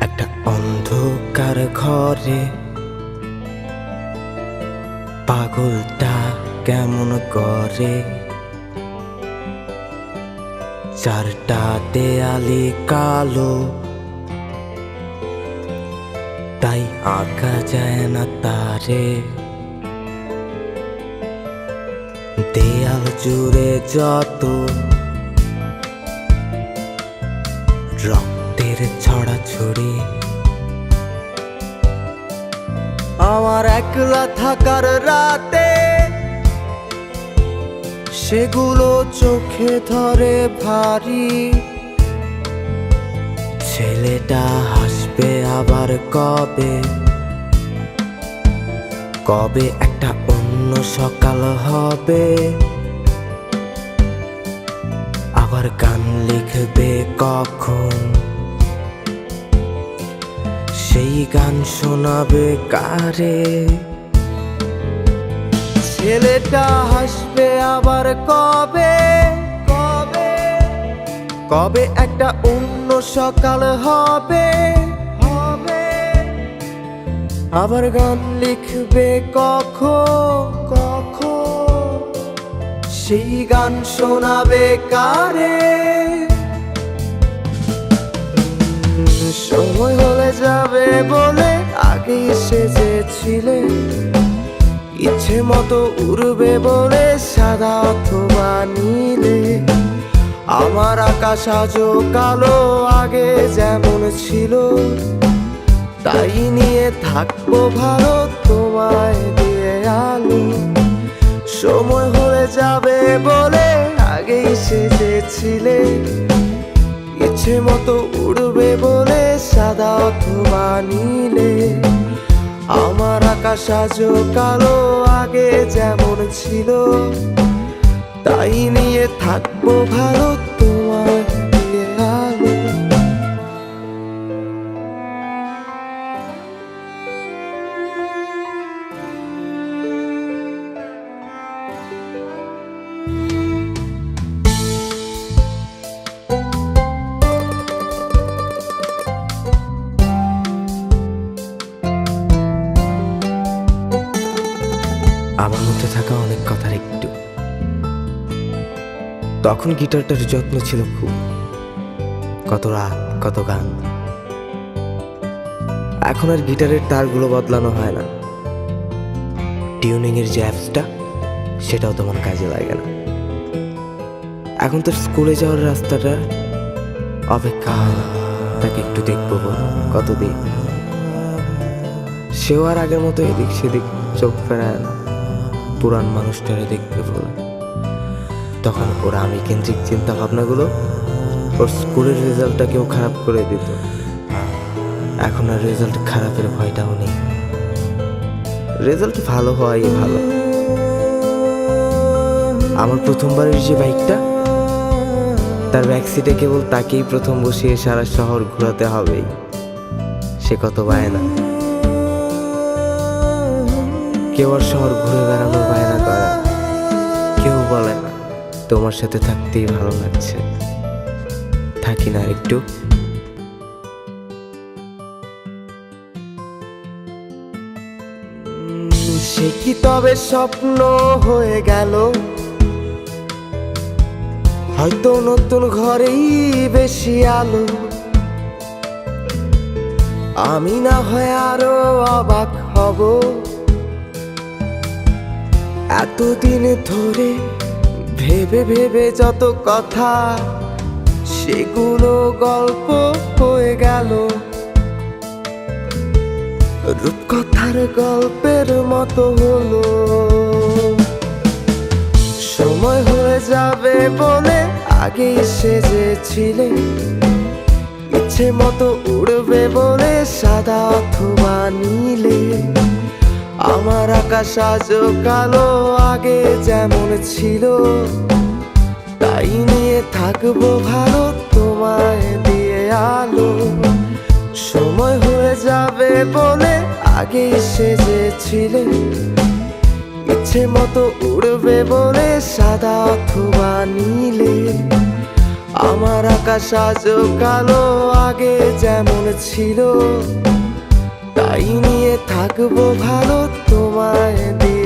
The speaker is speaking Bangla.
একটা অন্ধকার ঘরে পাগলটা কেমন করে, চারটা দেয়ালে কালো, তাই আঁকা যায় না তারে। দেয়াল জুড়ে যত রক্তের ছড়াছড়ি, আমার একলা থাকার রাতে সেগুলো চোখে ধরে ভারী। ছেলেটা হাসবে আবার কবে, কবে একটা অন্য সকাল হবে, আবার গান লিখবে কখন, সেই গান শোনাবে কারে। ছেলেটা হাসবে আবার কবে, কবে কবে একটা অন্য সকাল হবে, হবে, আবার গান লিখবে কখন, কখন, সেই গান শোনাবে কারে। সময় হলে যাবে বলে আগেই সেজেছিলে, ইচ্ছে মতো উড়বে বলে সাদা অথবা নীলে। আমার আকাশ আজও কালো, আগে যেমন ছিল তাই নিয়ে থাকবো ভালো, তোমায় দিয়ে আলো। সময় হলে যাবে বলে আগেই সেজেছিলে, ইচ্ছে মতো উড়বে বলে সাদা অথবা নীলে। আমার আকাশ আজও কালো, আগে যেমন ছিল তাই নিয়ে থাকবো ভালো, তোমায় দিয়ে আলো। আমার মধ্যে থাকা অনেক কথার একটু, তখন গিটারটার যত্ন ছিল খুব, কত রাত কত গান। এখন আর গিটারের তারগুলো বদলানো হয় না, টিউনিং এর যে অ্যাপসটা সেটাও তেমন কাজে লাগে না। এখন তোর স্কুলে যাওয়ার রাস্তাটা অপেক্ষা হয় না, তাকে একটু দেখবো কতদিন। সেও আর আগের মতো এদিক সেদিক চোখ ফেরায় না, পুরান মানুষটারে দেখবে বলে। তখন ওর আমি কেন্দ্রিক চিন্তা ভাবনাগুলো ওর স্কুলের রেজাল্টটাকেও খারাপ করে দিত। এখন আর রেজাল্ট খারাপের ভয়টাও নেই, রেজাল্ট ভালো হওয়াই ভালো। আমার প্রথমবারের যে বাইকটা, তার ব্যাক সিটে কেবল তাকেই প্রথম বসিয়ে সারা শহর ঘোরাতে হবেই, সে কত বায়না। কেউ আর শহর ঘুরে বেড়ানোর বায়না করে, কেউ বলে না তোমার সাথে থাকতেই ভালো লাগছে, থাকি না একটু। সে কি তবে স্বপ্ন হয়ে গেল, হয়তো নতুন ঘরেই বেশি আলো। আমি না হয় আরো অবাক হব, এতদিন ধরে ভেবে ভেবে যত কথা সেগুলো গল্প হয়ে গেল, রূপকথার গল্পের মতো হলো। সময় হয়ে যাবে বলে আগেই সেজেছিলে, ইচ্ছে মতো উড়বে বলে সাদা অথবা নীলে। আমার আকাশ আজও কালো, আগে যেমন ছিল তাই নিয়ে থাকবো ভালো, তোমায় দিয়ে আলো। সময় হয়ে যাবে বলে আগেই সেজেছিলে, ইচ্ছে মতো উড়বে বলে সাদা অথবা নীলে। আমার আকাশ আজও কালো, আগে যেমন ছিল তাই নিয়ে থাকবো ভালো, তোমায় দিয়ে